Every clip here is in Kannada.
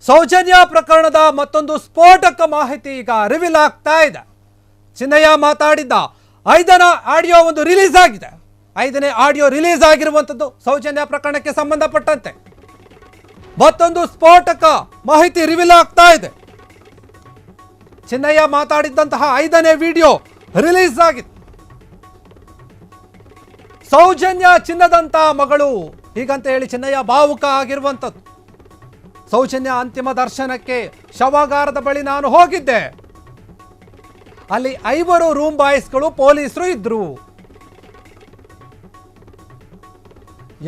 ಸೌಜನ್ಯ ಪ್ರಕರಣದ ಮತ್ತೊಂದು ಸ್ಫೋಟಕ ಮಾಹಿತಿ ಈಗ ರಿವೀಲ್ ಆಗ್ತಾ ಇದೆ. ಚಿನ್ನಯ್ಯ ಮಾತಾಡಿದ್ದ 5ನೇ ಆಡಿಯೋ ಒಂದು ರಿಲೀಸ್ ಆಗಿದೆ. 5ನೇ ಆಡಿಯೋ ರಿಲೀಸ್ ಆಗಿರುವಂತದ್ದು ಸೌಜನ್ಯ ಪ್ರಕರಣಕ್ಕೆ ಸಂಬಂಧಪಟ್ಟಂತೆ ಮತ್ತೊಂದು ಸ್ಫೋಟಕ ಮಾಹಿತಿ ರಿವೀಲ್ ಆಗ್ತಾ ಇದೆ. ಚಿನ್ನಯ್ಯ ಮಾತಾಡಿದ್ದಂತಹ 5ನೇ ವಿಡಿಯೋ ರಿಲೀಸ್ ಆಗಿದೆ. ಸೌಜನ್ಯ ಚಿನ್ನದಂತ ಮಗಳು ಹೀಗಂತ ಹೇಳಿ ಚಿನ್ನಯ್ಯ ಭಾವುಕ ಆಗಿರುವಂಥದ್ದು. ಸೌಜನ್ಯ ಅಂತಿಮ ದರ್ಶನಕ್ಕೆ ಶವಾಗಾರದ ಬಳಿ ನಾನು ಹೋಗಿದ್ದೆ. ಅಲ್ಲಿ 5 ರೂಮ್ ಬಾಯ್ಸ್ಗಳು ಪೊಲೀಸರು ಇದ್ರು.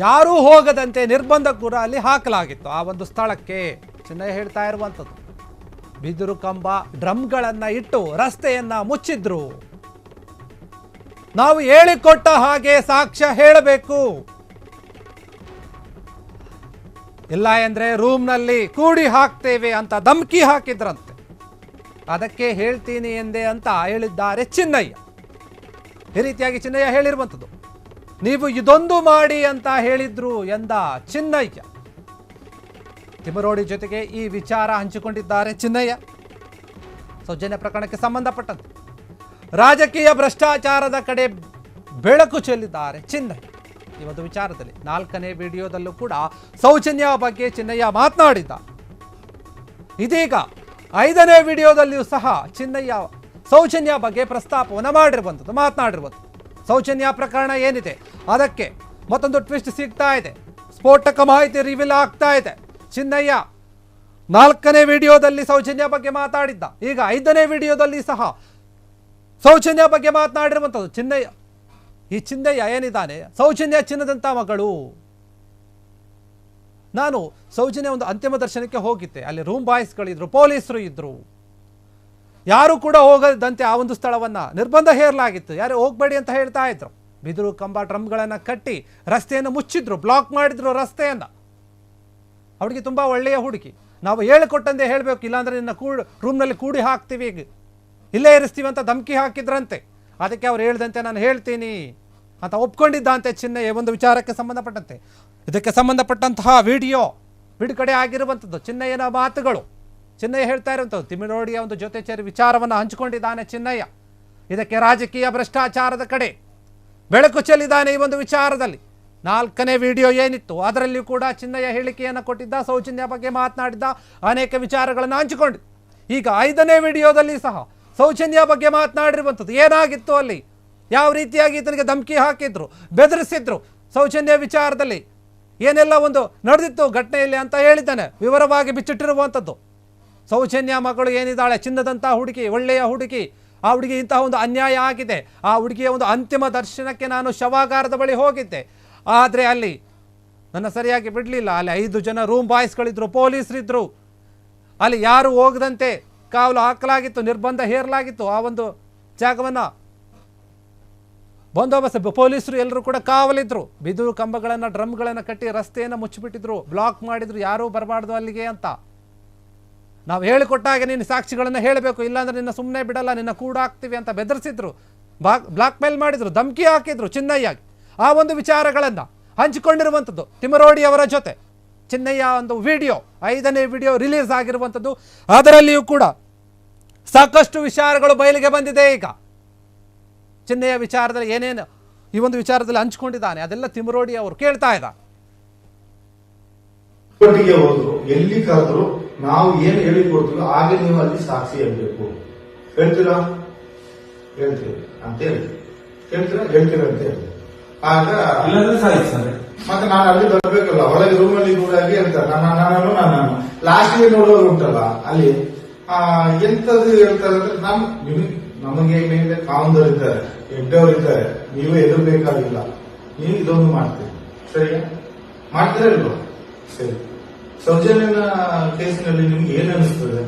ಯಾರೂ ಹೋಗದಂತೆ ನಿರ್ಬಂಧ ಕೂಡ ಅಲ್ಲಿ ಹಾಕಲಾಗಿತ್ತು ಆ ಒಂದು ಸ್ಥಳಕ್ಕೆ. ಚಿನ್ನಯ್ಯ ಹೇಳ್ತಾ ಇರುವಂಥದ್ದು ಬಿದಿರು ಕಂಬ ಡ್ರಮ್ಗಳನ್ನ ಇಟ್ಟು ರಸ್ತೆಯನ್ನ ಮುಚ್ಚಿದ್ರು. ನಾವು ಹೇಳಿಕೊಟ್ಟ ಹಾಗೆ ಸಾಕ್ಷ್ಯ ಹೇಳಬೇಕು, ಇಲ್ಲ ಎಂದ್ರೆ ರೂಮ್ನಲ್ಲಿ ಕೂಡಿ ಹಾಕ್ತೇವೆ ಅಂತ ಧಮಕಿ ಹಾಕಿದ್ರಂತೆ. ಅದಕ್ಕೆ ಹೇಳ್ತೀನಿ ಎಂದೆ ಅಂತ ಹೇಳಿದ್ದಾರೆ ಚಿನ್ನಯ್ಯ. ಈ ರೀತಿಯಾಗಿ ಚಿನ್ನಯ್ಯ ಹೇಳಿರುವಂಥದ್ದು. ನೀವು ಇದೊಂದು ಮಾಡಿ ಅಂತ ಹೇಳಿದ್ರು ಎಂದ ಚಿನ್ನಯ್ಯ. ತಿಮರೋಡಿ ಜೊತೆಗೆ ಈ ವಿಚಾರ ಹಂಚಿಕೊಂಡಿದ್ದಾರೆ ಚಿನ್ನಯ್ಯ. ಸೌಜನ್ಯ ಪ್ರಕರಣಕ್ಕೆ ಸಂಬಂಧಪಟ್ಟಂತೆ ರಾಜಕೀಯ ಭ್ರಷ್ಟಾಚಾರದ ಕಡೆ ಬೆಳಕು ಚೆಲ್ಲಿದ್ದಾರೆ ಚಿನ್ನಯ್ಯ. ಈ ಒಂದು ವಿಚಾರದಲ್ಲಿ 4ನೇ ವಿಡಿಯೋದಲ್ಲೂ ಕೂಡ ಸೌಜನ್ಯ ಬಗ್ಗೆ ಚಿನ್ನಯ್ಯ ಮಾತನಾಡಿದ್ದ. ಇದೀಗ 5ನೇ ವಿಡಿಯೋದಲ್ಲಿಯೂ ಸಹ ಚಿನ್ನಯ್ಯ ಸೌಜನ್ಯ ಬಗ್ಗೆ ಪ್ರಸ್ತಾಪವನ್ನು ಮಾಡಿರುವಂಥದ್ದು, ಮಾತನಾಡಿರುವಂಥದ್ದು. ಸೌಜನ್ಯ ಪ್ರಕರಣ ಏನಿದೆ ಅದಕ್ಕೆ ಮತ್ತೊಂದು ಟ್ವಿಸ್ಟ್ ಸಿಗ್ತಾ ಇದೆ. ಸ್ಫೋಟಕ ಮಾಹಿತಿ ರಿವೀಲ್ ಆಗ್ತಾ ಇದೆ. ಚಿನ್ನಯ್ಯ 4ನೇ ವಿಡಿಯೋದಲ್ಲಿ ಸೌಜನ್ಯ ಬಗ್ಗೆ ಮಾತಾಡಿದ್ದ. ಈಗ 5ನೇ ವಿಡಿಯೋದಲ್ಲಿ ಸಹ ಸೌಜನ್ಯ ಬಗ್ಗೆ ಮಾತನಾಡಿರುವಂಥದ್ದು ಚಿನ್ನಯ್ಯ. ಈ ಚಿನ್ನಯ್ಯ ಏನಿದ್ದಾನೆ, ಸೌಜನ್ಯ ಚಿನ್ನದಂತ ಮಗಳು. ನಾನು ಸೌಜನ್ಯ ಒಂದು ಅಂತಿಮ ದರ್ಶನಕ್ಕೆ ಹೋಗಿದ್ದೆ. ಅಲ್ಲಿ ರೂಮ್ ಬಾಯ್ಸ್ಗಳಿದ್ರು, ಪೊಲೀಸರು ಇದ್ರು. ಯಾರು ಕೂಡ ಹೋಗದಂತೆ ಆ ಒಂದು ಸ್ಥಳವನ್ನ ನಿರ್ಬಂಧ ಹೇರಲಾಗಿತ್ತು. ಯಾರು ಹೋಗ್ಬೇಡಿ ಅಂತ ಹೇಳ್ತಾ ಇದ್ರು. ಬಿದಿರು ಕಂಬ ಡ್ರಮ್ಗಳನ್ನ ಕಟ್ಟಿ ರಸ್ತೆಯನ್ನು ಮುಚ್ಚಿದ್ರು, ಬ್ಲಾಕ್ ಮಾಡಿದ್ರು ರಸ್ತೆಯನ್ನ. ಅವಳಿಗೆ ತುಂಬಾ ಒಳ್ಳೆಯ ಹುಡುಗಿ. ನಾವು ಹೇಳಿಕೊಟ್ಟಂತೆ ಹೇಳಬೇಕು, ಇಲ್ಲಾಂದ್ರೆ ನಿನ್ನ ರೂಮ್ನಲ್ಲಿ ಕೂಡಿ ಹಾಕ್ತೀವಿ, ಇಲ್ಲೇ ಇರಿಸ್ತೀವಿ ಅಂತ ಧಮಕಿ ಹಾಕಿದ್ರಂತೆ. ಅದಕ್ಕೆ ಅವ್ರು ಹೇಳ್ದಂತೆ ನಾನು ಹೇಳ್ತೀನಿ ಅಂತ ಒಪ್ಕೊಂಡಿದ್ದಂತೆ ಚಿನ್ನಯ್ಯ. ಒಂದು ವಿಚಾರಕ್ಕೆ ಸಂಬಂಧಪಟ್ಟಂತೆ ಇದಕ್ಕೆ ಸಂಬಂಧಪಟ್ಟಂತಹ ವಿಡಿಯೋ ಬಿಡುಗಡೆ ಆಗಿರುವಂಥದ್ದು ಚಿನ್ನಯ್ಯನ ಮಾತುಗಳು. ಚಿನ್ನಯ್ಯ ಹೇಳ್ತಾ ಇರುವಂಥದ್ದು ತಿಮಿರೋಡಿಯ ಒಂದು ಜೊತೆ ಸೇರಿ ವಿಚಾರವನ್ನು ಹಂಚಿಕೊಂಡಿದ್ದಾನೆ ಚಿನ್ನಯ್ಯ. ಇದಕ್ಕೆ ರಾಜಕೀಯ ಭ್ರಷ್ಟಾಚಾರದ ಕಡೆ ಬೆಳಕು ಚೆಲ್ಲಿದ್ದಾನೆ. ಈ ಒಂದು ವಿಚಾರದಲ್ಲಿ 4ನೇ ವಿಡಿಯೋ ಏನಿತ್ತು ಅದರಲ್ಲಿಯೂ ಕೂಡ ಚಿನ್ನಯ್ಯ ಹೇಳಿಕೆಯನ್ನು ಕೊಟ್ಟಿದ್ದ, ಸೌಜನ್ಯ ಬಗ್ಗೆ ಮಾತನಾಡಿದ್ದ, ಅನೇಕ ವಿಚಾರಗಳನ್ನು ಹಂಚಿಕೊಂಡಿದ್ದ. ಈಗ 5ನೇ ವಿಡಿಯೋದಲ್ಲಿ ಸಹ ಸೌಜನ್ಯ ಬಗ್ಗೆ ಮಾತನಾಡಿರುವಂಥದ್ದು. ಏನಾಗಿತ್ತು ಅಲ್ಲಿ, ಯಾವ ರೀತಿಯಾಗಿ ಈತನಿಗೆ ಧಮಕಿ ಹಾಕಿದ್ರು, ಬೆದರಿಸಿದ್ರು, ಸೌಜನ್ಯ ವಿಚಾರದಲ್ಲಿ ಏನೆಲ್ಲ ಒಂದು ನಡೆದಿತ್ತು ಘಟನೆಯಲ್ಲಿ ಅಂತ ಹೇಳಿದ್ದಾನೆ, ವಿವರವಾಗಿ ಬಿಚ್ಚಿಟ್ಟಿರುವಂಥದ್ದು. ಸೌಜನ್ಯ ಮಗಳು ಏನಿದ್ದಾಳೆ, ಚಿನ್ನದಂತಹ ಹುಡುಗಿ, ಒಳ್ಳೆಯ ಹುಡುಗಿ. ಆ ಹುಡುಗಿ ಇಂತಹ ಒಂದು ಅನ್ಯಾಯ ಆಗಿದೆ. ಆ ಹುಡುಗಿಯ ಒಂದು ಅಂತಿಮ ದರ್ಶನಕ್ಕೆ ನಾನು ಶವಾಗಾರದ ಬಳಿ ಹೋಗಿದ್ದೆ. ಆದರೆ ಅಲ್ಲಿ ನನ್ನ ಸರಿಯಾಗಿ ಬಿಡಲಿಲ್ಲ. ಅಲ್ಲಿ 5 ಜನ ರೂಮ್ ಬಾಯ್ಸ್ಗಳಿದ್ರು, ಪೊಲೀಸರಿದ್ರು. ಅಲ್ಲಿ ಯಾರು ಹೋಗದಂತೆ ಕಾವಲು ಹಾಕಲಾಗಿತ್ತು, ನಿರ್ಬಂಧ ಹೇರಲಾಗಿತ್ತು. ಆ ಒಂದು ಜಾಗವನ್ನು ಬಂದೋಬಸ್ತ್ ಪೊಲೀಸರು ಎಲ್ಲರೂ ಕೂಡ ಕಾವಲಿದ್ರು. ಬಿದಿರು ಕಂಬಗಳನ್ನು ಡ್ರಮ್ಗಳನ್ನು ಕಟ್ಟಿ ರಸ್ತೆಯನ್ನು ಮುಚ್ಚಿಬಿಟ್ಟಿದ್ರು, ಬ್ಲಾಕ್ ಮಾಡಿದ್ರು, ಯಾರೂ ಬರಬಾರ್ದು ಅಲ್ಲಿಗೆ ಅಂತ. ನಾವು ಹೇಳಿಕೊಟ್ಟಾಗ ನೀನು ಸಾಕ್ಷಿಗಳನ್ನು ಹೇಳಬೇಕು, ಇಲ್ಲಾಂದ್ರೆ ನಿನ್ನ ಸುಮ್ಮನೆ ಬಿಡಲ್ಲ, ನಿನ್ನ ಕೂಡ ಹಾಕ್ತೀವಿ ಅಂತ ಬೆದರಿಸಿದ್ರು, ಬ್ಲಾಕ್ ಮೇಲ್ ಮಾಡಿದ್ರು, ಧಮಕಿ ಹಾಕಿದ್ರು ಚಿನ್ನಯ್ಯ. ಆ ಒಂದು ವಿಚಾರಗಳನ್ನು ಹಂಚಿಕೊಂಡಿರುವಂಥದ್ದು ತಿಮರೋಡಿ ಅವರ ಜೊತೆ ಚಿನ್ನಯ್ಯ. ಒಂದು ವಿಡಿಯೋ 5ನೇ ವಿಡಿಯೋ ರಿಲೀಸ್ ಆಗಿರುವಂಥದ್ದು. ಅದರಲ್ಲಿಯೂ ಕೂಡ ಸಾಕಷ್ಟು ವಿಚಾರಗಳು ಬಯಲಿಗೆ ಬಂದಿದೆ. ಈಗ ಚಿನ್ನಯ್ಯ ವಿಚಾರದಲ್ಲಿ ಏನೇನು ಈ ಒಂದು ವಿಚಾರದಲ್ಲಿ ಹಂಚಿಕೊಂಡಿದ್ದಾನೆ ಅದೆಲ್ಲ ತಿಮರೋಡಿ ಅವರು ಕೇಳ್ತಾ ಇದ್ದಾರೆ. ಎಲ್ಲಿ ಕರೆದ್ರು ನಾವು ಏನು ಹೇಳಿಕೊಡ್ತೀವಿ ಹಾಗೆ ನೀವು ಅಲ್ಲಿ ಸಾಕ್ಷಿ ಹೇಳ್ಬೇಕು. ಹೇಳ್ತೀರಾ? ಹೇಳ್ತೀವಿ ಅಂತ ಹೇಳಿ ಹೇಳ್ತೀರಾ ಅಂತ ಹೇಳಿ. ಆಗ ಮತ್ತೆ ನಾನು ಅಲ್ಲಿ ಬರ್ಬೇಕಲ್ಲ, ಒಳಗೆ ರೂಮಲ್ಲಿ ಕೂಡ ಹೇಳ್ತಾರೆ ನಾನು ಲಾಸ್ಟ್ ನೋಡೋರು ಉಂಟಲ್ಲ ಅಲ್ಲಿ ಎಂತದ್ದು ಹೇಳ್ತಾರೆ ಅಂದ್ರೆ ನಮಗೆ ಮೇಲೆ ಕಾಮದವರಿದ್ದಾರೆ, ಹೆಡ್ಡವರಿದ್ದಾರೆ, ನೀವೇ ಎದುರ್ಬೇಕಾಗಿಲ್ಲ, ನೀವು ಇದೊಂದು ಮಾಡ್ತೀರಿ, ಸರಿಯಾ? ಮಾಡ್ತೀರಾ ಇಲ್ವಾ? ಸರಿ. ಸೌಜನ್ಯನ ಕೇಸಿನಲ್ಲಿ ನಿಮ್ಗೆ ಏನ್ ಅನಿಸ್ತದೆ?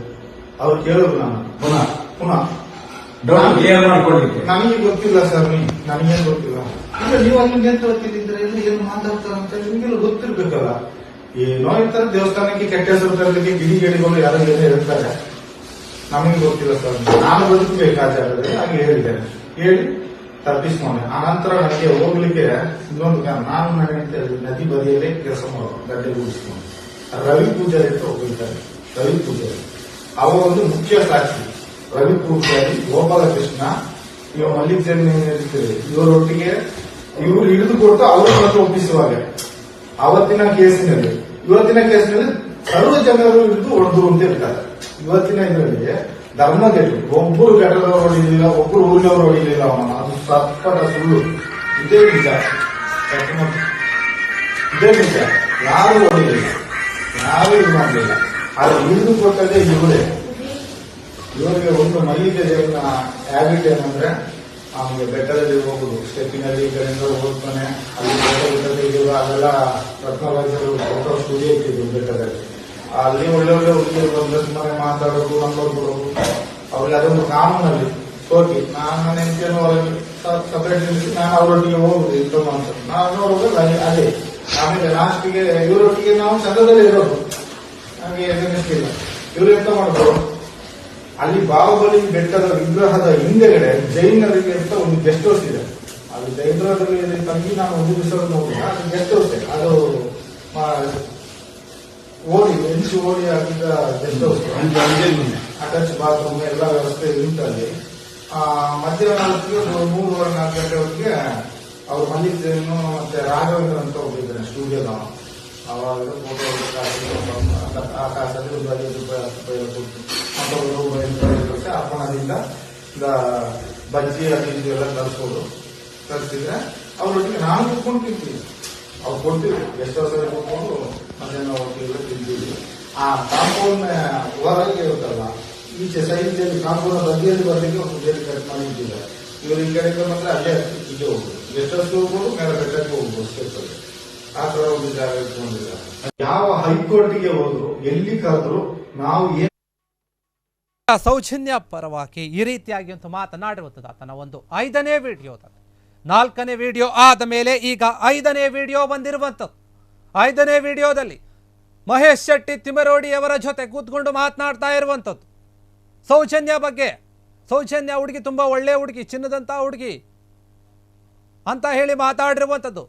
ಅವ್ರು ಕೇಳೋದು ನಾನು ಪುನಃ ನನಗೆ ಗೊತ್ತಿಲ್ಲ ಸರ್, ನನಗೇನು ಗೊತ್ತಿಲ್ಲ. ಈಗ ನೀವು ಅಲ್ಲಿ ಎಂತ ಗೊತ್ತಿದ್ರೆ ಏನು ಮಾತಾಡ್ತಾರ ಅಂತ ನಿಮ್ಗೆಲ್ಲ ಗೊತ್ತಿರ್ಬೇಕಲ್ಲ. ಏನೋ ಇರ್ತಾರೆ, ದೇವಸ್ಥಾನಕ್ಕೆ ಕೆಟ್ಟ ಹೆಸರು ತರಲಿಕ್ಕೆ ಗಿಡಿಗೇಡಿಗಳು ಯಾರೋ ಏನೋ ಹೇಳ್ತಾರೆ, ನಮಗೆ ಗೊತ್ತಿಲ್ಲ ಸರ್. ನಾನು ಬದುಕಬೇಕಾದ್ರೆ ಹಾಗೆ ಹೇಳಿದ್ದೇನೆ, ಹೇಳಿ ತಪ್ಪಿಸ್ಕೊಂಡೆ. ಆ ನಂತರ ನನಗೆ ಹೋಗ್ಲಿಕ್ಕೆ ಇನ್ನೊಂದು ನಾನು ನದಿ ಬದಿಯಲ್ಲೇ ಕೆಲಸ ಮಾಡೋದು, ಗಡ್ಡೆ ಕೂಡಿಸ್ಕೊಂಡು ರವಿ ಪೂಜಾರಿ ಅಂತ ಹೋಗಿದ್ದಾರೆ. ರವಿ ಪೂಜಾರಿ ಅವರು ಒಂದು ಮುಖ್ಯ ಸಾಕ್ಷಿ. ರವಿ ಪೂಜಾರಿ, ಗೋಪಾಲಕೃಷ್ಣ, ಇವ ಮಲ್ಲಿಕಾರ್ಜುನ ಇರ್ತೀರಿ, ಇವರೊಟ್ಟಿಗೆ ಇವರು ಹಿಡಿದು ಕೊಟ್ಟು ಅವರನ್ನು ಒಪ್ಪಿಸುವಾಗ ಅವತ್ತಿನ ಕೇಸಿನಲ್ಲಿ ಸರ್ವ ಜನರು ಹಿಡಿದು ಹೊಡೆದು ಅಂತ ಇರ್ತಾರೆ. ಇವತ್ತಿನ ಇದರಲ್ಲಿ ಧರ್ಮಗೆಟ್ಟು ಒಬ್ಬರು ಘಟದವರು ಹೊಡಿಲಿಲ್ಲ, ಒಬ್ಬರು ಊರಿನವರು ಹೊಡಿಲಿಲ್ಲ ಅವನ, ಅದು ಸಪ್ಪಟ ಸುಳ್ಳು. ಇದೇ ನಿಜ, ಇದೇ ನಿಜ. ಯಾರು ಹೊಡಿಲಿಲ್ಲ, ಯಾರು ಇದು ಮಾಡಲಿಲ್ಲ. ಆದ್ರೆ ಹಿಡಿದು ಕೊಟ್ಟದೇ ಇವರೇ. ಇವರಿಗೆ ಒಂದು ಮಲ್ಲಿಗೆನ ಹ್ಯಾಬಿಟ್ ಏನಂದ್ರೆ ಅವನಿಗೆ ಬೆಟ್ಟದಲ್ಲಿ ಹೋಗುದು, ಸ್ಟೆಪ್ಪಿನಲ್ಲಿ ಈ ಕಡೆಯಿಂದ ಹೋಗ್ತಾನೆ, ಅಲ್ಲಿ ಬೆಟ್ಟದಲ್ಲಿ ಅದೆಲ್ಲ ರತ್ನರಾಜರು ಫೋಟೋ ಸ್ಟುಡಿಯೋ ಇಟ್ಟಿದ್ರು ಬೆಟ್ಟದಲ್ಲಿ. ಅಲ್ಲಿ ಒಳ್ಳೆ ಹುಡುಗಿರು ಬಂದು ಸುಮ್ಮನೆ ಮಾತಾಡೋದು, ನಂಬರ್ ಕೊಡೋದು, ಅವ್ರಿಗೆ ಅದೊಂದು ಕಾನೂನಲ್ಲಿ ಸೋಕಿ. ನಾನು ನನ್ನ ಹೆಂಡತಿಯನ್ನು ಹೊರಗೆ ಸಪರೇಟ್ ನಿಲ್ಲಿಸಿ ನಾನು ಅವರೊಟ್ಟಿಗೆ ಹೋಗುದು ಇರ್ತಮ್ಮ ಅಂತ ನಾನು ನೋಡುವುದು ಅದೇ. ಆಮೇಲೆ ಲಾಸ್ಟಿಗೆ ಇವರೊಟ್ಟಿಗೆ ನಾವು ಸಂಘದಲ್ಲಿ ಇರೋದು, ನಮಗೆ ಎನಿಸ್ತಿಲ್ಲ. ಇವರು ಎಂತ ಮಾಡೋದು, ಅಲ್ಲಿ ಬಾಹುಬಲಿ ಬೆಟ್ಟದ ವಿಗ್ರಹದ ಹಿಂದೆಗಡೆ ಜೈನರಿಗೆ ಅಂತ ಒಂದು ಗೆಸ್ಟ್ ಹೌಸ್ ಇದೆ. ಅದು ಜೈನರಲ್ಲಿ ತಂಗಿ ನಾನು ಒಂದು ದಿವಸ ನೋಡಿದ, ಅದು ಗೆಸ್ಟ್ ಹೌಸ್. ಅದು ಹೆಂಚು ಓಡಿ ಆಗಿದ್ದ ಗೆಸ್ಟ್ ಹೌಸ್, ಅಟ್ಯಾಚ್ ಬಾತ್ರೂಮ್ ಎಲ್ಲ ವ್ಯವಸ್ಥೆ ಉಂಟಲ್ಲಿ. ಮಧ್ಯಾಹ್ನ ಹೊತ್ತಿಗೆ 3-4 ಗಂಟೆ ಹೊತ್ತಿಗೆ ಅವ್ರು ಮಲ್ಲಿಕಾರ್ಜುನ ಮತ್ತೆ ರಾಘವೇಂದ್ರ ಅಂತ ಹೋಗಿದ್ದಾರೆ ಸ್ಟುಡಿಯೋದವ. ಅವಾಗ ಫೋಟೋ ಆಕಾಶದಲ್ಲಿ ಒಂದು 5 ರೂಪಾಯಿ 10 ರೂಪಾಯಿ ಕೊಟ್ಟು ಅರ್ಪಣದಿಂದ ಬಜ್ಜಿ ಅದು ಎಲ್ಲ ತರಿಸಿದ್ರೆ ಅವರೊಟ್ಟಿಗೆ ನಾನು ಕೂತ್ಕೊಂಡು ತಿಂತೀವಿ. ಅವ್ರು ಕೊಡ್ತೀವಿ, ಎಷ್ಟೋ ಸರಿ ಕೂತ್ಕೊಂಡು ಮಧ್ಯಾಹ್ನ ಹೊತ್ತಿಗೆಲ್ಲ ತಿಂತೀವಿ. ಆ ಕಾಂಪೌಂಡ್ ಹೊರಗೆ ಇರುತ್ತಲ್ಲ, ಈಚೆ ಸೈಡ್ನಲ್ಲಿ ಕಾಂಪೌಂಡ್ ಬದಿಯಲ್ಲಿ ಬರಲಿಕ್ಕೆ ಒಂದು ಬೇರೆ ಕಟ್ ಮಾಡಿ ಇಟ್ಟಿದ್ದಾರೆ. ಇವರು ಈ ಕಡೆಗೆ ಬಂದ್ರೆ ಅಲ್ಲೇ ಈಚೆ ಹೋಗ್ಬೋದು, ಎಷ್ಟೊತ್ತು ಹೋಗ್ಬೋದು, ಮೇಲೆ ಬೆಟ್ಟಕ್ಕೆ ಹೋಗ್ಬೋದು ಸ್ಟೆಪ್ಪಲ್ಲಿ. ಆ ತರ ಒಂದು ಜಾಗ ಇಟ್ಕೊಂಡಿದ್ದಾರೆ. ಯಾವ ಹೈಕೋರ್ಟ್ಗೆ ಹೋದ್ರು, ಎಲ್ಲಿ ಕರೆದ್ರು ನಾವು ಸೌಜನ್ಯ ಪರವಾಗಿ ಈ ರೀತಿಯಾಗಿ ಒಂದು ಮಾತನಾಡಿರುತ್ತದೆ. ಆತನ ಒಂದು 5ನೇ ವಿಡಿಯೋದಲ್ಲಿ 4ನೇ ವಿಡಿಯೋ ಆದ ಮೇಲೆ ಈಗ 5ನೇ ವಿಡಿಯೋ ಬಂದಿರುವಂಥದ್ದು. 5ನೇ ವಿಡಿಯೋದಲ್ಲಿ ಮಹೇಶ್ ಶೆಟ್ಟಿ ತಿಮರೋಡಿಯವರ ಜೊತೆ ಕೂತ್ಕೊಂಡು ಮಾತನಾಡ್ತಾ ಇರುವಂಥದ್ದು ಸೌಜನ್ಯ ಬಗ್ಗೆ. ಸೌಜನ್ಯ ಹುಡುಗಿ ತುಂಬ ಒಳ್ಳೆ ಹುಡುಗಿ, ಚಿನ್ನದಂಥ ಹುಡುಗಿ ಅಂತ ಹೇಳಿ ಮಾತಾಡಿರುವಂಥದ್ದು.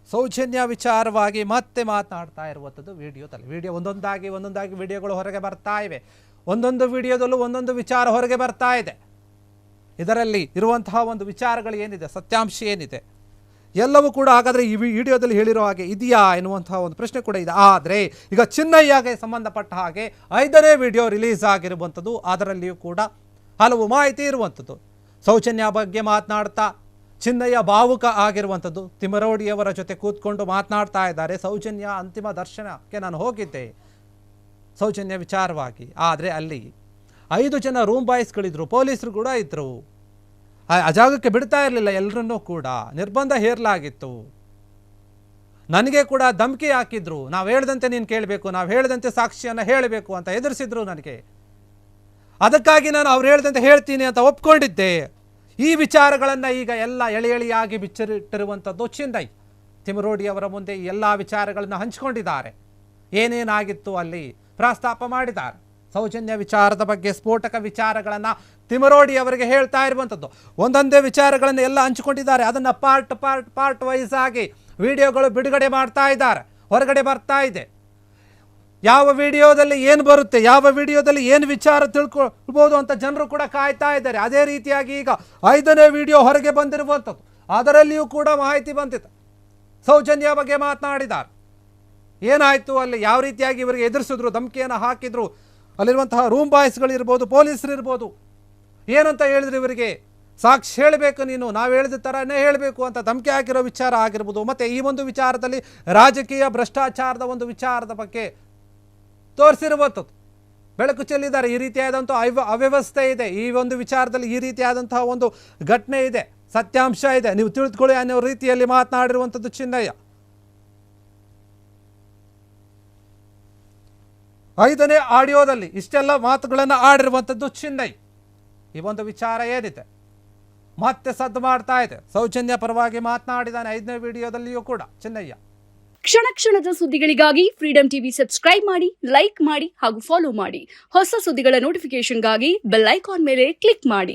ಸೌಜನ್ಯ ವಿಚಾರವಾಗಿ ಮತ್ತೆ ಮಾತನಾಡ್ತಾ ಇರುವಂಥದ್ದು ವಿಡಿಯೋದಲ್ಲಿ. ವಿಡಿಯೋ ಒಂದೊಂದಾಗಿ ವಿಡಿಯೋಗಳು ಹೊರಗೆ ಬರ್ತಾ ಇವೆ. ಒಂದೊಂದು ವಿಡಿಯೋದಲ್ಲೂ ಒಂದೊಂದು ವಿಚಾರ ಹೊರಗೆ ಬರ್ತಾ ಇದೆ. ಇದರಲ್ಲಿ ಇರುವಂತಹ ಒಂದು ವಿಚಾರಗಳು ಏನಿದೆ, ಸತ್ಯಾಂಶ ಏನಿದೆ, ಎಲ್ಲವೂ ಕೂಡ ಹಾಗಾದರೆ ಈ ವಿಡಿಯೋದಲ್ಲಿ ಹೇಳಿರೋ ಹಾಗೆ ಇದೆಯಾ ಎನ್ನುವಂತಹ ಒಂದು ಪ್ರಶ್ನೆ ಕೂಡ ಇದೆ. ಆದರೆ ಈಗ ಚಿನ್ನಯ್ಯಗೆ ಸಂಬಂಧಪಟ್ಟ ಹಾಗೆ 5ನೇ ವಿಡಿಯೋ ರಿಲೀಸ್ ಆಗಿರುವಂಥದ್ದು. ಅದರಲ್ಲಿಯೂ ಕೂಡ ಹಲವು ಮಾಹಿತಿ ಇರುವಂಥದ್ದು. ಸೌಜನ್ಯ ಬಗ್ಗೆ ಮಾತನಾಡ್ತಾ ಚಿನ್ನಯ್ಯ ಭಾವುಕ ಆಗಿರುವಂಥದ್ದು. ತಿಮರೋಡಿಯವರ ಜೊತೆ ಕೂತ್ಕೊಂಡು ಮಾತನಾಡ್ತಾ ಇದ್ದಾರೆ. ಸೌಜನ್ಯ ಅಂತಿಮ ದರ್ಶನಕ್ಕೆ ನಾನು ಹೋಗಿದ್ದೆ ಸೌಜನ್ಯ ವಿಚಾರವಾಗಿ. ಆದರೆ ಅಲ್ಲಿ 5 ಜನ ರೂಮ್ ಬಾಯ್ಸ್ಗಳಿದ್ರು, ಪೊಲೀಸರು ಕೂಡ ಇದ್ದರು. ಆ ಜಾಗಕ್ಕೆ ಬಿಡ್ತಾ ಇರಲಿಲ್ಲ, ಎಲ್ಲರನ್ನೂ ಕೂಡ ನಿರ್ಬಂಧ ಹೇರಲಾಗಿತ್ತು. ನನಗೆ ಕೂಡ ಧಮಕಿ ಹಾಕಿದ್ರು, ನಾವು ಹೇಳ್ದಂತೆ ನೀನು ಕೇಳಬೇಕು, ನಾವು ಹೇಳ್ದಂತೆ ಸಾಕ್ಷಿಯನ್ನು ಹೇಳಬೇಕು ಅಂತ ಎದುರಿಸಿದ್ರು ನನಗೆ. ಅದಕ್ಕಾಗಿ ನಾನು ಅವ್ರು ಹೇಳ್ದಂತೆ ಹೇಳ್ತೀನಿ ಅಂತ ಒಪ್ಕೊಂಡಿದ್ದೆ. ಈ ವಿಚಾರಗಳನ್ನು ಈಗ ಎಲ್ಲ ಎಳೆಯಾಗಿ ಬಿಚ್ಚಿಟ್ಟಿರುವಂಥದ್ದು ಚಿನ್ನಯ್ಯ. ತಿಮರೋಡಿಯವರ ಮುಂದೆ ಈ ಎಲ್ಲ ವಿಚಾರಗಳನ್ನು ಹಂಚಿಕೊಂಡಿದ್ದಾರೆ. ಏನೇನಾಗಿತ್ತು ಅಲ್ಲಿ ಪ್ರಸ್ತಾಪ ಮಾಡಿದ್ದಾರೆ. ಸೌಜನ್ಯ ವಿಚಾರದ ಬಗ್ಗೆ ಸ್ಫೋಟಕ ವಿಚಾರಗಳನ್ನು ತಿಮರೋಡಿ ಅವರಿಗೆ ಹೇಳ್ತಾ ಇರುವಂಥದ್ದು. ಒಂದೊಂದೇ ವಿಚಾರಗಳನ್ನು ಎಲ್ಲ ಹಂಚಿಕೊಂಡಿದ್ದಾರೆ. ಅದನ್ನು ಪಾರ್ಟ್ ವೈಸ್ ಆಗಿ ವಿಡಿಯೋಗಳು ಬಿಡುಗಡೆ ಮಾಡ್ತಾ ಇದ್ದಾರೆ, ಹೊರಗಡೆ ಬರ್ತಾ ಇದೆ. ಯಾವ ವಿಡಿಯೋದಲ್ಲಿ ಏನು ಬರುತ್ತೆ, ಯಾವ ವಿಡಿಯೋದಲ್ಲಿ ಏನು ವಿಚಾರ ತಿಳ್ಕೊಳ್ಬೋದು ಅಂತ ಜನರು ಕೂಡ ಕಾಯ್ತಾ ಇದ್ದಾರೆ. ಅದೇ ರೀತಿಯಾಗಿ ಈಗ 5ನೇ ವಿಡಿಯೋ ಹೊರಗೆ ಬಂದಿರುವಂಥದ್ದು. ಅದರಲ್ಲಿಯೂ ಕೂಡ ಮಾಹಿತಿ ಬಂದಿದೆ. ಸೌಜನ್ಯ ಬಗ್ಗೆ ಮಾತನಾಡಿದ್ದಾರೆ. ಏನಾಯಿತು ಅಲ್ಲಿ, ಯಾವ ರೀತಿಯಾಗಿ ಇವರಿಗೆ ಎದುರಿಸಿದ್ರು, ಧಮಕಿಯನ್ನು ಹಾಕಿದ್ರು, ಅಲ್ಲಿರುವಂತಹ ರೂಮ್ ಬಾಯ್ಸ್ಗಳಿರ್ಬೋದು, ಪೊಲೀಸರು ಇರ್ಬೋದು, ಏನಂತ ಹೇಳಿದ್ರು ಇವರಿಗೆ, ಸಾಕ್ಷಿ ಹೇಳಬೇಕು ನೀನು, ನಾವು ಹೇಳಿದ ಥರನೇ ಹೇಳಬೇಕು ಅಂತ ಧಮಕಿ ಹಾಕಿರೋ ವಿಚಾರ ಆಗಿರ್ಬೋದು. ಮತ್ತು ಈ ಒಂದು ವಿಚಾರದಲ್ಲಿ ರಾಜಕೀಯ ಭ್ರಷ್ಟಾಚಾರದ ಒಂದು ವಿಚಾರದ ಬಗ್ಗೆ ತೋರಿಸಿರುವಂಥದ್ದು ಬೆಳಕು ಚೆಲ್ಲಿದ್ದಾರೆ. ಈ ರೀತಿಯಾದಂಥ ಅವ್ಯವಸ್ಥೆ ಇದೆ, ಈ ಒಂದು ವಿಚಾರದಲ್ಲಿ ಈ ರೀತಿಯಾದಂತಹ ಒಂದು ಘಟನೆ ಇದೆ, ಸತ್ಯಾಂಶ ಇದೆ, ನೀವು ತಿಳಿದುಕೊಳ್ಳಿ ಅನ್ನೋ ರೀತಿಯಲ್ಲಿ ಮಾತನಾಡಿರುವಂಥದ್ದು ಚಿನ್ನಯ್ಯ. 5ನೇ ಆಡಿಯೋದಲ್ಲಿ ಇಷ್ಟೆಲ್ಲ ಮಾತುಗಳನ್ನು ಆಡಿರುವಂಥದ್ದು ಚಿನ್ನಯ್ಯ. ಈ ಒಂದು ವಿಚಾರ ಏನಿದೆ ಮತ್ತೆ ಸದ್ದು ಮಾಡ್ತಾ ಇದೆ. ಸೌಜನ್ಯ ಪರವಾಗಿ ಮಾತನಾಡಿದ್ದಾನೆ 5ನೇ ವಿಡಿಯೋದಲ್ಲಿಯೂ ಕೂಡ ಚಿನ್ನಯ್ಯ. ಕ್ಷಣ ಕ್ಷಣದ ಸುದ್ದಿಗಳಿಗಾಗಿ ಫ್ರೀಡಂ ಟಿವಿ ಸಬ್ಸ್ಕ್ರೈಬ್ ಮಾಡಿ, ಲೈಕ್ ಮಾಡಿ ಹಾಗೂ ಫಾಲೋ ಮಾಡಿ. ಹೊಸ ಸುದ್ದಿಗಳ ನೋಟಿಫಿಕೇಶನ್ಗಾಗಿ ಬೆಲ್ ಐಕಾನ್ ಮೇಲೆ ಕ್ಲಿಕ್ ಮಾಡಿ.